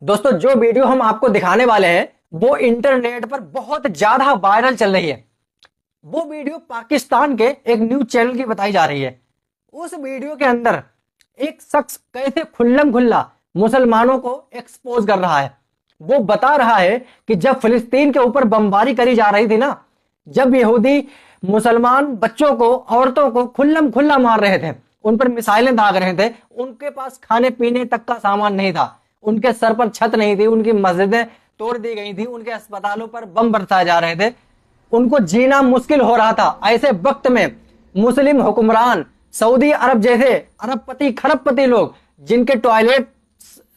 दोस्तों जो वीडियो हम आपको दिखाने वाले हैं वो इंटरनेट पर बहुत ज्यादा वायरल चल रही है। वो वीडियो पाकिस्तान के एक न्यूज चैनल की बताई जा रही है। उस वीडियो के अंदर एक शख्स कैसे खुल्लम खुल्ला मुसलमानों को एक्सपोज कर रहा है। वो बता रहा है कि जब फिलिस्तीन के ऊपर बमबारी करी जा रही थी ना, जब यहूदी मुसलमान बच्चों को, औरतों को खुल्लम खुल्ला मार रहे थे, उन पर मिसाइलें दाग रहे थे, उनके पास खाने पीने तक का सामान नहीं था, उनके सर पर छत नहीं थी, उनकी मस्जिदें तोड़ दी गई थी, उनके अस्पतालों पर बम बरसाए जा रहे थे, उनको जीना मुश्किल हो रहा था। ऐसे वक्त में मुस्लिम हुक्मरान, सऊदी अरब जैसे अरबपति खरबपति लोग, जिनके टॉयलेट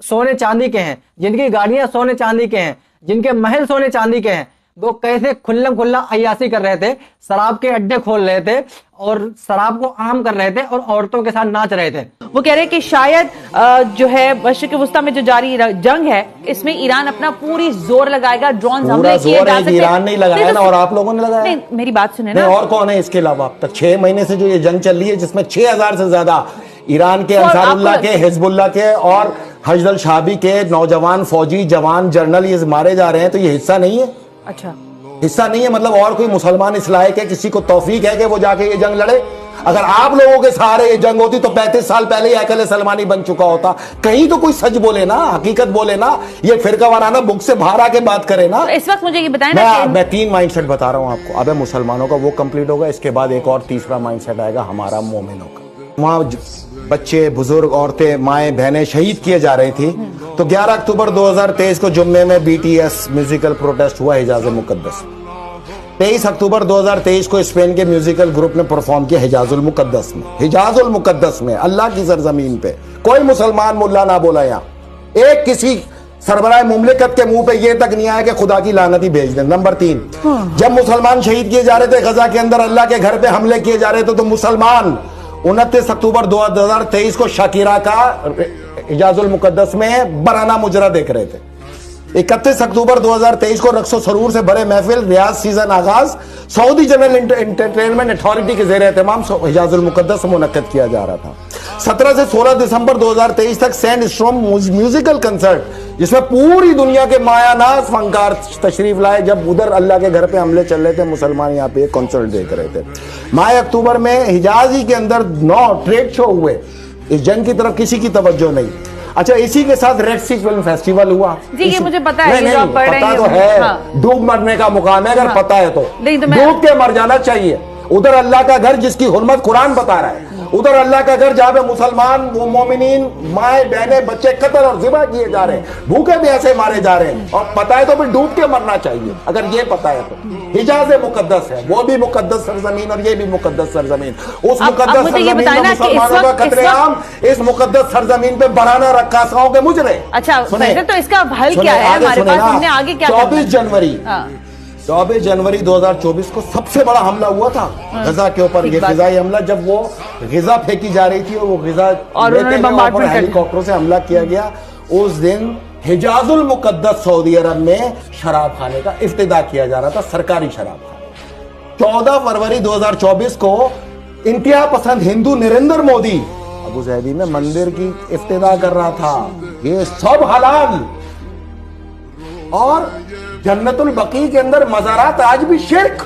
सोने चांदी के हैं, जिनकी गाड़ियां सोने चांदी के हैं, जिनके महल सोने चांदी के हैं, वो कैसे खुल्लम खुल्ला अय्यासी कर रहे थे, शराब के अड्डे खोल रहे थे और शराब को आम कर रहे थे और औरतों के साथ नाच रहे थे। वो कह रहे हैं कि शायद जो है मशरिक वस्ता में जो जारी जंग है, इसमें ईरान अपना पूरी जोर लगाएगा, ड्रोन हमले किए जा सकते हैं। ईरान नहीं लगाया ना, और आप लोगों ने लगाया। नहीं, मेरी बात सुने ना। और कौन है इसके अलावा? अब तक 6 महीने से जो ये जंग चल रही है, जिसमें 6000 से ज्यादा ईरान के, अंसारुल्लाह के, हिजबुल्लाह के और हजदल शाबी के नौजवान फौजी जवान जनरल ये मारे जा रहे हैं, तो ये हिस्सा नहीं है? अच्छा, हिस्सा नहीं है मतलब और कोई मुसलमान इस लायक है, किसी को तौफीक है कि वो जाके ये जंग लड़े? अगर आप लोगों के सहारे ये जंग होती तो 35 साल पहले ही अकल सलमानी बन चुका होता। कहीं तो कोई सच बोले ना, हकीकत बोले ना, ये फिरका वाराना बुक से बाहर आके बात करे ना। तो इस वक्त मुझे ये बताएं ना। मैं 3 माइंडसेट बता रहा हूं आपको। अबे मुसलमानों का वो कंप्लीट होगा, इसके बाद एक और तीसरा माइंडसेट आएगा हमारा मोमिनों का। वहां बच्चे, बुजुर्ग, औरतें, माएं, बहनें शहीद किए जा रही थी। तो 11 अक्टूबर 2023 को जुम्मे में BTS म्यूजिकल प्रोटेस्ट हुआ हिजाज मुकद्दस। 23 अक्टूबर 2023 को स्पेन के म्यूजिकल ग्रुप ने परफॉर्म किया हिजाजुल मुकद्दस में। हिजाजुल मुकद्दस में, अल्लाह की सरजमीन पे कोई मुसलमान मुल्ला ना बोला। यहाँ एक किसी सरबराह मुमलिकत के मुंह पे ये तक नहीं आया कि खुदा की लानत ही भेज दें। नंबर 3, जब मुसलमान शहीद किए जा रहे थे गजा के अंदर, अल्लाह के घर पे हमले किए जा रहे थे, तो मुसलमान 29 अक्टूबर 2023 को शाकिरा का हिजाजुल मुकद्दस में बराना मुजरा देख रहे थे। 31 अक्टूबर 2023 को रक्सो सरूर से भरे महफिल रियाज सीजन आगाज सऊदी जनरल एंटरटेनमेंट अथॉरिटी के ज़ेरे एहतमाम हिजाजुल मुकद्दस में मुनक्कद किया जा रहा था। 17 से 16 दिसंबर 2023 तक सैंड स्टॉर्म म्यूजिकल कंसर्ट, जिसमें पूरी दुनिया के मायानाज फनकार तशरीफ लाए। जब उधर अल्लाह के घर पे हमले चल रहे थे, मुसलमान यहाँ पे कॉन्सर्ट देख रहे थे। माह अक्टूबर में हिजाजी के अंदर 9 ट्रेड शो हुए। इस जंग की तरफ किसी की तवज्जो नहीं। अच्छा, इसी के साथ रेड सी फिल्म फेस्टिवल हुआ। जी, ये मुझे पता है। नहीं, पता तो है। हाँ। डूब मरने का मुकाम है, अगर हाँ। पता है तो डूब के मर जाना चाहिए। उधर अल्लाह का घर जिसकी हुर्मत कुरान बता रहा है, उधर अल्लाह का घर जहां पे मुसलमान, वो मोमिनीन, माए, बहने, बच्चे कत्ल और ज़िबा किए जा रहे हैं, भूखे भी ऐसे मारे जा रहे हैं, और पता है तो फिर डूब के मरना चाहिए। अगर ये पता है तो हिजाज मुकद्दस है, वो भी मुकद्दस सरजमीन और ये भी मुकद्दस सरजमीन। उस मुकद्दस सरजमीन में मुसलमानों का कत्लेआम, इस मुकद्दस सरजमीन पे बराना रक्कासाओं के मुजरे। अच्छा, तो इसका हल क्या है हमारे पास? हमने आगे क्या? 24 जनवरी 2024 को सबसे बड़ा हमला हुआ था गजा के ऊपर। ये गिजाई हमला, जब वो गिजा फेंकी जा रही थी और वो गिजा हेलीकॉप्टरों से हमला किया गया। उस दिन हिजाजुल मुकद्दस सऊदी अरब में शराब खाने का इफ्तिदा किया जा रहा था, सरकारी शराब खाना। 14 फरवरी 2024 को इंतहा पसंद हिंदू नरेंद्र मोदी अबू ज़ैदी में मंदिर की इफ्तिदा कर रहा था। ये सब हलाल। और जन्नतुल बकी के अंदर मज़ारात आज भी शिर्क,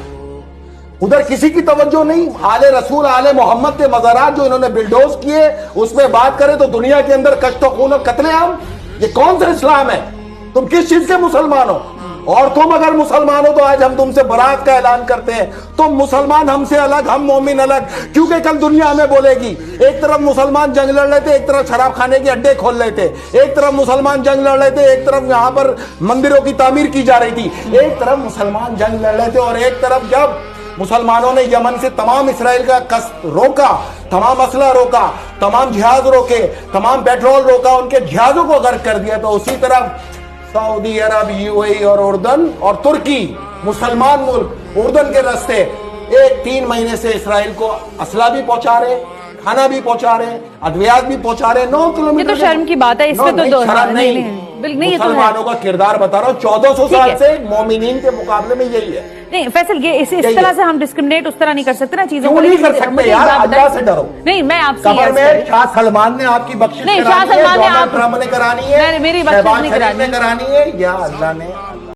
उधर किसी की तवज्जो नहीं। आले रसूल, आले मोहम्मद के मज़ारात जो इन्होंने बिल्डोज किए, उसमें बात करें तो दुनिया के अंदर कश्त व खून और कत्लेआम। ये कौन सा इस्लाम है? तुम किस चीज के मुसलमान हो? और तुम अगर मुसलमान हो तो आज हम तुमसे बरात का ऐलान करते हैं। तुम मुसलमान हमसे अलग, हम मोमिन अलग, क्योंकि कल दुनिया हमें बोलेगी। एक तरफ मुसलमान जंग लड़ रहे थे, एक तरफ शराब खाने के अड्डे खोल रहे थे, एक तरफ मुसलमान जंग लड़ रहे थे, एक तरफ यहाँ पर मंदिरों की तामीर की जा रही थी, एक तरफ मुसलमान जंग लड़ रहे थे, और एक तरफ जब मुसलमानों ने यमन से तमाम इसराइल का कष्ट रोका, तमाम असला रोका, तमाम जहाज रोके, तमाम पेट्रोल रोका, उनके जहाजों को गर्क कर दिया, तो उसी तरफ सऊदी अरब, UAE और उर्दन और तुर्की, मुसलमान मुल्क, उर्दन के रास्ते 3 महीने से इसराइल को असला भी पहुंचा रहे, खाना भी पहुंचा रहे हैं, अद्वियात भी पहुंचा रहे हैं, 9 किलोमीटर। ये तो शर्म की बात है, इसमें तो शर्म नहीं, बिल्कुल नहीं, ये तो है। मुसलमानों का किरदार बता रहा हूँ, 1400 साल से मोमिनीन के मुकाबले में यही है। नहीं फैसल, ये इस तरह से हम डिस्क्रिमिनेट उस तरह नहीं कर सकते ना चीजों क्यों को। नहीं कर सकते यार, अल्लाह से डरो। नहीं मैं आपसे कब्र में शाह सलमान ने आपकी बख्शिश नहीं, करानी शाह सलमान ने है, डोनाल्ड ट्रंप ने करानी है, मेरी बख्शिश नहीं करानी है, या अल्लाह ने